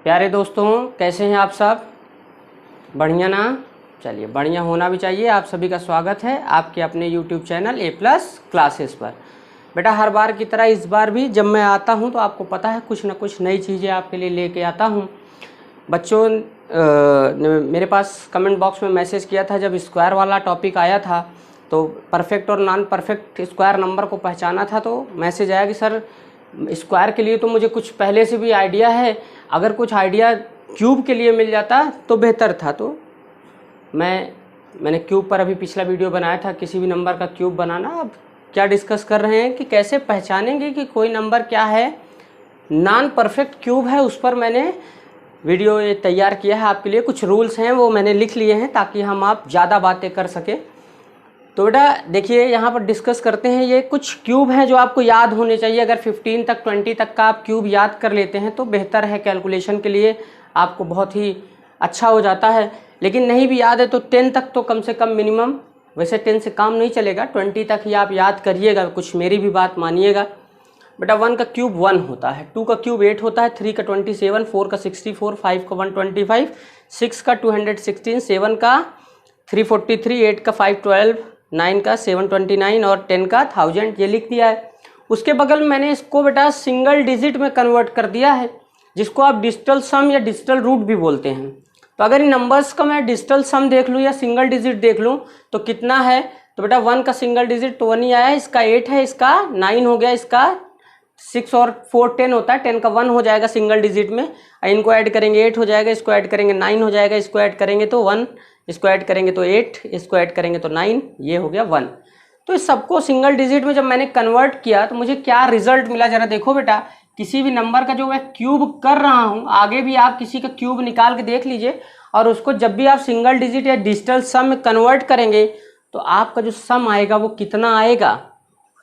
प्यारे दोस्तों, कैसे हैं आप सब? बढ़िया ना? चलिए, बढ़िया होना भी चाहिए। आप सभी का स्वागत है आपके अपने YouTube चैनल A+ क्लासेस पर। बेटा, हर बार की तरह इस बार भी जब मैं आता हूं तो आपको पता है कुछ ना कुछ नई चीज़ें आपके लिए लेके आता हूं। बच्चों ने मेरे पास कमेंट बॉक्स में मैसेज किया था, जब स्क्वायर वाला टॉपिक आया था तो परफेक्ट और नॉन परफेक्ट स्क्वायर नंबर को पहचाना था, तो मैसेज आया कि सर स्क्वायर के लिए तो मुझे कुछ पहले से भी आइडिया है, अगर कुछ आइडिया क्यूब के लिए मिल जाता तो बेहतर था। तो मैंने क्यूब पर अभी पिछला वीडियो बनाया था, किसी भी नंबर का क्यूब बनाना। अब क्या डिस्कस कर रहे हैं कि कैसे पहचानेंगे कि कोई नंबर क्या है, नॉन परफेक्ट क्यूब है। उस पर मैंने वीडियो ये तैयार किया है आपके लिए। कुछ रूल्स हैं वो मैंने लिख लिए हैं ताकि हम आप ज़्यादा बातें कर सकें। तो बेटा देखिए, यहाँ पर डिस्कस करते हैं। ये कुछ क्यूब हैं जो आपको याद होने चाहिए। अगर 15 तक 20 तक का आप क्यूब याद कर लेते हैं तो बेहतर है, कैलकुलेशन के लिए आपको बहुत ही अच्छा हो जाता है। लेकिन नहीं भी याद है तो 10 तक तो कम से कम मिनिमम, वैसे 10 से काम नहीं चलेगा, 20 तक ही आप याद करिएगा। कुछ मेरी भी बात मानिएगा। बेटा 1 का क्यूब 1 होता है, 2 का क्यूब 8 होता है, 3 का 27, 4 का 64, 5 का 125, 6 का 216, 7 का 343, 8 का 512, 9 का 729 और 10 का 1000। ये लिख दिया है। उसके बगल में मैंने इसको बेटा सिंगल डिजिट में कन्वर्ट कर दिया है, जिसको आप डिजिटल सम या डिजिटल रूट भी बोलते हैं। तो अगर इन नंबर्स का मैं डिजिटल सम देख लूँ या सिंगल डिजिट देख लूँ तो कितना है, तो बेटा 1 का सिंगल डिजिट तो 1 ही आया है, इसका 8 है, इसका 9 हो गया, इसका 6 और 4 10 होता है, 10 का 1 हो जाएगा सिंगल डिजिट में। इनको ऐड करेंगे 8 हो जाएगा, इसको ऐड करेंगे 9 हो जाएगा, इसको ऐड करेंगे तो 1, इसको ऐड करेंगे तो 8, इसको ऐड करेंगे तो 9, ये हो गया 1। तो इस सबको सिंगल डिजिट में जब मैंने कन्वर्ट किया तो मुझे क्या रिजल्ट मिला, जरा देखो बेटा। किसी भी नंबर का जो मैं क्यूब कर रहा हूँ, आगे भी आप किसी का क्यूब निकाल के देख लीजिए, और उसको जब भी आप सिंगल डिजिट या डिजिटल सम में कन्वर्ट करेंगे तो आपका जो सम आएगा वो कितना आएगा,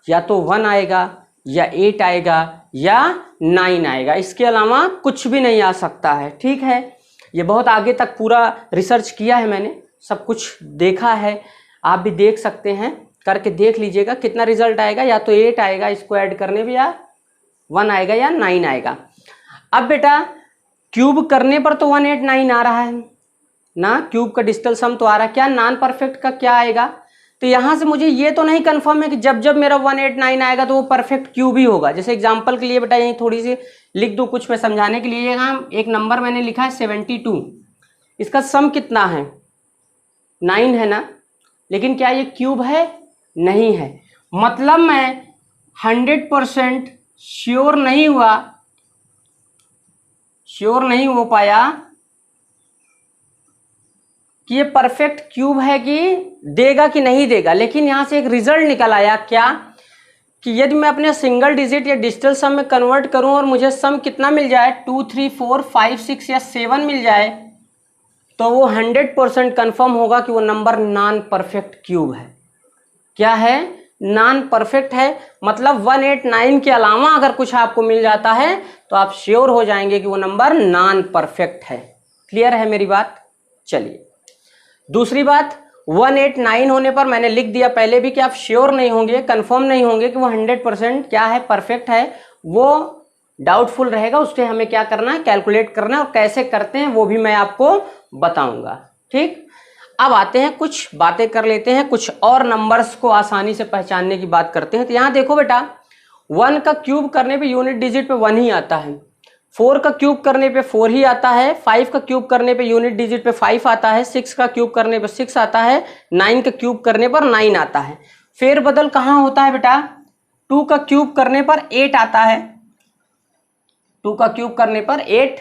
या तो 1 आएगा या 8 आएगा या 9 आएगा। इसके अलावा कुछ भी नहीं आ सकता है। ठीक है, ये बहुत आगे तक पूरा रिसर्च किया है मैंने, सब कुछ देखा है, आप भी देख सकते हैं, करके देख लीजिएगा कितना रिजल्ट आएगा। या तो 8 आएगा इसको ऐड करने में, या 1 आएगा या 9 आएगा। अब बेटा क्यूब करने पर तो 189 आ रहा है ना, क्यूब का डिजिटल सम तो आ रहा है। क्या नॉन परफेक्ट का क्या आएगा, तो यहाँ से मुझे ये तो नहीं कंफर्म है कि जब जब मेरा 189 आएगा तो वो परफेक्ट क्यूब ही होगा। जैसे एग्जांपल के लिए बेटा यहीं थोड़ी सी लिख दूँ कुछ मैं समझाने के लिए। यहाँ एक नंबर मैंने लिखा है 72, इसका सम कितना है, 9 है ना, लेकिन क्या ये क्यूब है? नहीं है। मतलब मैं 100% श्योर नहीं हो पाया कि ये परफेक्ट क्यूब है कि देगा कि नहीं देगा। लेकिन यहां से एक रिजल्ट निकल आया क्या, कि यदि मैं अपने सिंगल डिजिट या डिजिटल सम में कन्वर्ट करूं और मुझे सम कितना मिल जाए, 2 3 4 5 6 या 7 मिल जाए, तो वो 100% कन्फर्म होगा कि वो नंबर नॉन परफेक्ट क्यूब है। क्या है? नॉन परफेक्ट है। मतलब 189 के अलावा अगर कुछ आपको मिल जाता है तो आप श्योर हो जाएंगे कि वो नंबर नॉन परफेक्ट है। क्लियर है मेरी बात? चलिए दूसरी बात, 189 होने पर मैंने लिख दिया पहले भी कि आप श्योर नहीं होंगे, कंफर्म नहीं होंगे कि वो 100% क्या है, परफेक्ट है, वो डाउटफुल रहेगा। उसके हमें क्या करना है, कैलकुलेट करना है, और कैसे करते हैं वो भी मैं आपको बताऊंगा। ठीक, अब आते हैं कुछ बातें कर लेते हैं, कुछ और नंबर्स को आसानी से पहचानने की बात करते हैं। तो यहाँ देखो बेटा, 1 का क्यूब करने पे यूनिट डिजिट पे 1 ही आता है, 4 का क्यूब करने पे 4 ही आता है, 5 का क्यूब करने पे यूनिट डिजिट पे 5 आता है, 6 का क्यूब करने पे 6 आता है, 9 का क्यूब करने पर 9 आता है। फेर बदल कहाँ होता है बेटा, 2 का क्यूब करने पर 8 आता है, 2 का क्यूब करने पर 8,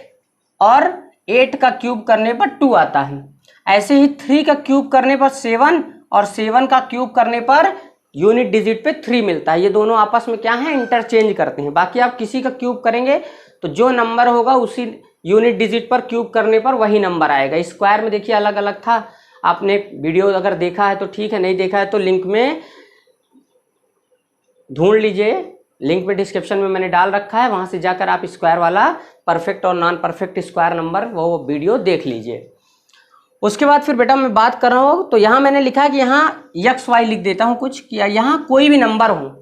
और 8 का क्यूब करने पर 2 आता है। ऐसे ही 3 का क्यूब करने पर 7, और 7 का क्यूब करने पर यूनिट डिजिट पे 3 मिलता है। ये दोनों आपस में क्या है, इंटरचेंज करते हैं। बाकी आप किसी का क्यूब करेंगे तो जो नंबर होगा उसी यूनिट डिजिट पर क्यूब करने पर वही नंबर आएगा। स्क्वायर में देखिए अलग अलग था, आपने वीडियो अगर देखा है तो ठीक है, नहीं देखा है तो लिंक में ढूंढ लीजिए, लिंक में डिस्क्रिप्शन में मैंने डाल रखा है, वहां से जाकर आप स्क्वायर वाला परफेक्ट और नॉन परफेक्ट स्क्वायर नंबर वो वीडियो देख लीजिए। उसके बाद फिर बेटा मैं बात कर रहा हूँ, तो यहाँ मैंने लिखा है कि यहाँ एक्स वाई लिख देता हूँ कुछ, कि यहाँ कोई भी नंबर हो,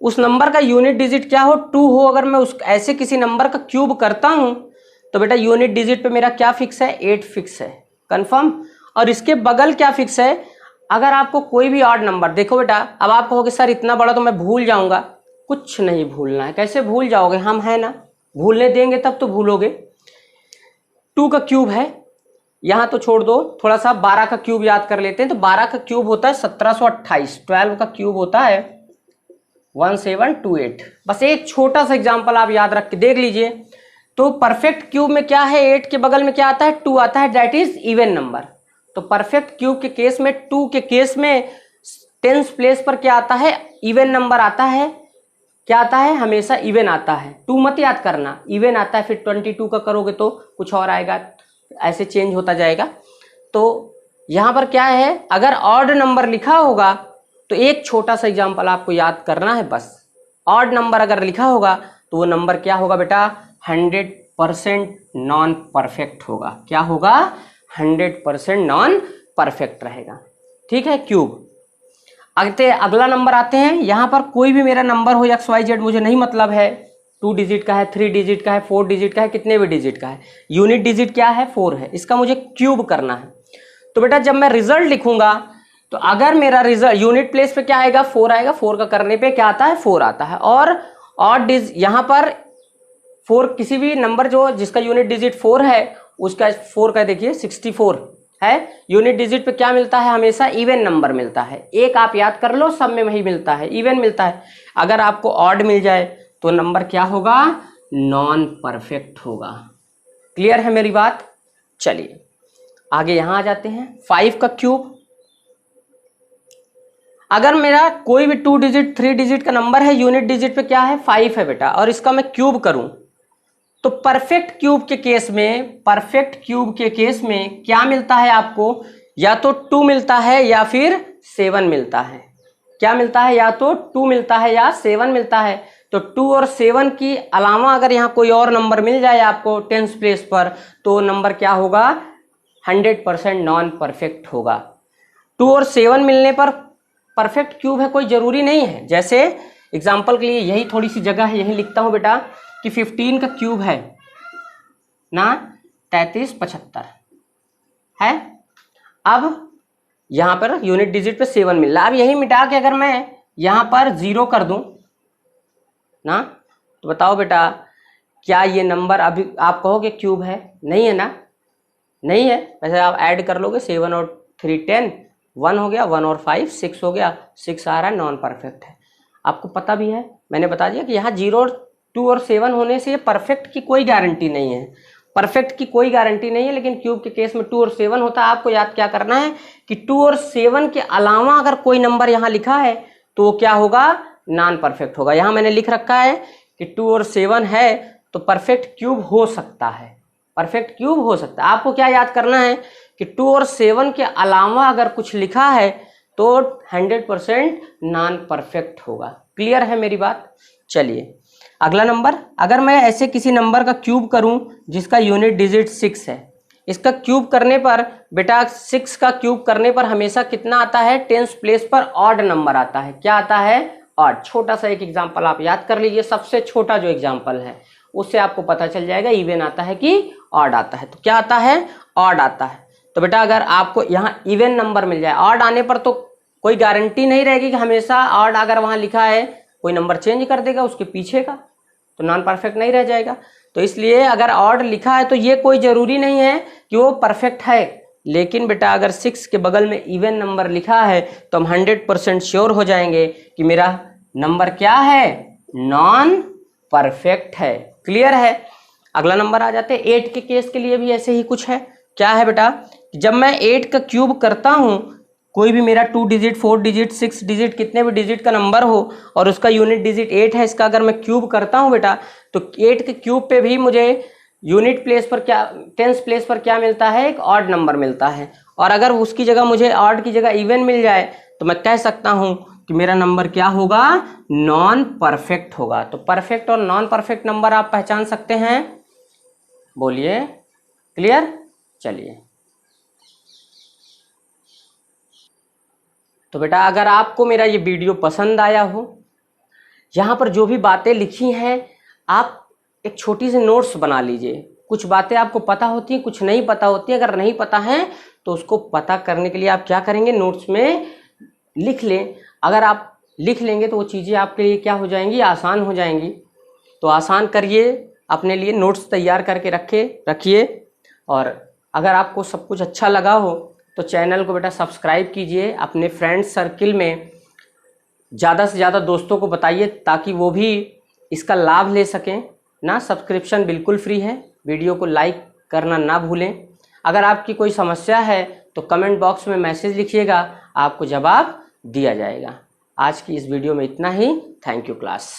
उस नंबर का यूनिट डिजिट क्या हो, 2 हो, अगर मैं उस ऐसे किसी नंबर का क्यूब करता हूँ तो बेटा यूनिट डिजिट पे मेरा क्या फिक्स है, 8 फिक्स है, कंफर्म। और इसके बगल क्या फिक्स है, अगर आपको कोई भी ऑड नंबर, देखो बेटा अब आप कहोगे सर इतना बड़ा तो मैं भूल जाऊंगा, कुछ नहीं भूलना है। कैसे भूल जाओगे, हम है ना, भूलने देंगे तब तो भूलोगे। 2 का क्यूब है, यहां तो छोड़ दो, थोड़ा सा 12 का क्यूब याद कर लेते हैं। तो 12 का क्यूब होता है 1728, 12 का क्यूब होता है 1728। बस एक छोटा सा एग्जांपल आप याद रख के देख लीजिए। तो परफेक्ट क्यूब में क्या है, 8 के बगल में क्या आता है, 2 आता है, दैट इज इवन नंबर। तो परफेक्ट क्यूब के केस में, 2 के केस में टेंस प्लेस पर क्या आता है, इवन नंबर आता है। क्या आता है, हमेशा इवन आता है। 2 मत याद करना, इवन आता है। फिर 22 का करोगे तो कुछ और आएगा, ऐसे चेंज होता जाएगा। तो यहां पर क्या है, अगर ऑड नंबर लिखा होगा तो एक छोटा सा एग्जांपल आपको याद करना है बस। ऑड नंबर अगर लिखा होगा तो वो नंबर क्या होगा बेटा, 100% नॉन परफेक्ट होगा। क्या होगा, 100% नॉन परफेक्ट रहेगा। ठीक है, क्यूब। अगला नंबर आते हैं, यहां पर कोई भी मेरा नंबर हो XYZ, मुझे नहीं मतलब है 2 डिजिट का है, 3 डिजिट का है, 4 डिजिट का है, कितने भी डिजिट का है। यूनिट डिजिट क्या है, 4 है। इसका मुझे क्यूब करना है। तो बेटा जब मैं रिजल्ट लिखूंगा तो अगर मेरा रिजल्ट यूनिट प्लेस पे क्या आएगा, 4 आएगा। 4 का करने पे क्या आता है, 4 आता है। और ऑड यहां पर 4 किसी भी नंबर जो जिसका यूनिट डिजिट 4 है, उसका 4 का देखिए 64 है। यूनिट डिजिट पे क्या मिलता है, हमेशा इवन नंबर मिलता है। एक आप याद कर लो, सब में वही मिलता है, इवन मिलता है। अगर आपको ऑड मिल जाए तो नंबर क्या होगा, नॉन परफेक्ट होगा। क्लियर है मेरी बात। चलिए आगे यहां आ जाते हैं। 5 का क्यूब, अगर मेरा कोई भी 2 डिजिट 3 डिजिट का नंबर है, यूनिट डिजिट पे क्या है, 5 है बेटा, और इसका मैं क्यूब करूं तो परफेक्ट क्यूब के केस में क्या मिलता है आपको, या तो 2 मिलता है या फिर 7 मिलता है। क्या मिलता है, या तो 2 मिलता है या 7 मिलता है। तो 2 और 7 की अलावा अगर यहां कोई और नंबर मिल जाए आपको टेंस प्लेस पर, तो नंबर क्या होगा, 100% नॉन परफेक्ट होगा। 2 और 7 मिलने पर परफेक्ट क्यूब है, कोई जरूरी नहीं है। जैसे एग्जांपल के लिए यही थोड़ी सी जगह है, यही लिखता हूं बेटा कि 15 का क्यूब है ना 33 75 है। अब यहां पर यूनिट डिजिट पे 7 मिल रहा है। अब यही मिटा के अगर मैं यहां पर 0 कर दूं ना, तो बताओ बेटा क्या ये नंबर अभी आप कहोगे क्यूब है, नहीं है ना, नहीं है। वैसे आप ऐड कर लोगे, 7 और 3 10, 1 हो गया, 1 और 5 6 हो गया, 6 आ रहा है, नॉन परफेक्ट है। आपको पता भी है, मैंने बता दिया कि यहाँ 0 2 और 7 होने से परफेक्ट की कोई गारंटी नहीं है, परफेक्ट की कोई गारंटी नहीं है। लेकिन क्यूब के केस में 2 और 7 होता है। आपको याद क्या करना है कि 2 और 7 के अलावा अगर कोई नंबर यहाँ लिखा है तो वो क्या होगा, नॉन परफेक्ट होगा। यहाँ मैंने लिख रखा है कि 2 और 7 है तो परफेक्ट क्यूब हो सकता है, परफेक्ट क्यूब हो सकता है। आपको क्या याद करना है कि 2 और 7 के अलावा अगर कुछ लिखा है तो 100% नॉन परफेक्ट होगा। क्लियर है मेरी बात। चलिए अगला नंबर, अगर मैं ऐसे किसी नंबर का क्यूब करूं जिसका यूनिट डिजिट 6 है, इसका क्यूब करने पर बेटा 6 का क्यूब करने पर हमेशा कितना आता है, टेंस प्लेस पर ऑड नंबर आता है। क्या आता है, ऑड। छोटा सा एक एग्जांपल आप याद कर लीजिए, सबसे छोटा जो एग्जांपल है उससे आपको पता चल जाएगा इवन आता है कि ऑड आता है। तो क्या आता है, ऑड आता है। तो बेटा अगर आपको यहाँ इवन नंबर मिल जाए, ऑड आने पर तो कोई गारंटी नहीं रहेगी कि हमेशा ऑड अगर वहां लिखा है कोई नंबर चेंज कर देगा उसके पीछे का, तो नॉन परफेक्ट नहीं रह जाएगा। तो इसलिए अगर ऑड लिखा है तो ये कोई जरूरी नहीं है कि वो परफेक्ट है। लेकिन बेटा अगर 6 के बगल में इवन नंबर लिखा है तो हम 100% श्योर हो जाएंगे कि मेरा नंबर क्या है, नॉन परफेक्ट है। क्लियर है। अगला नंबर आ जाते हैं 8 के केस के लिए भी ऐसे ही कुछ है। क्या है बेटा, जब मैं 8 का क्यूब करता हूं, कोई भी मेरा 2 डिजिट 4 डिजिट 6 डिजिट कितने भी डिजिट का नंबर हो और उसका यूनिट डिजिट 8 है, इसका अगर मैं क्यूब करता हूं बेटा तो 8 के क्यूब पे भी मुझे यूनिट प्लेस पर क्या, टेंस प्लेस पर क्या मिलता है, एक ऑड नंबर मिलता है। और अगर उसकी जगह मुझे ऑड की जगह इवन मिल जाए तो मैं कह सकता हूं कि मेरा नंबर क्या होगा, नॉन परफेक्ट होगा। तो परफेक्ट और नॉन परफेक्ट नंबर आप पहचान सकते हैं, बोलिए। क्लियर। चलिए तो बेटा अगर आपको मेरा ये वीडियो पसंद आया हो, यहाँ पर जो भी बातें लिखी हैं आप एक छोटी सी नोट्स बना लीजिए, कुछ बातें आपको पता होती हैं, कुछ नहीं पता होती हैं। अगर नहीं पता है तो उसको पता करने के लिए आप क्या करेंगे, नोट्स में लिख लें। अगर आप लिख लेंगे तो वो चीज़ें आपके लिए क्या हो जाएंगी, आसान हो जाएंगी। तो आसान करिए, अपने लिए नोट्स तैयार करके रखिए। और अगर आपको सब कुछ अच्छा लगा हो तो चैनल को बेटा सब्सक्राइब कीजिए, अपने फ्रेंड्स सर्किल में ज़्यादा से ज़्यादा दोस्तों को बताइए ताकि वो भी इसका लाभ ले सकें ना। सब्सक्रिप्शन बिल्कुल फ्री है। वीडियो को लाइक करना ना भूलें। अगर आपकी कोई समस्या है तो कमेंट बॉक्स में मैसेज लिखिएगा, आपको जवाब दिया जाएगा। आज की इस वीडियो में इतना ही। Thank you class.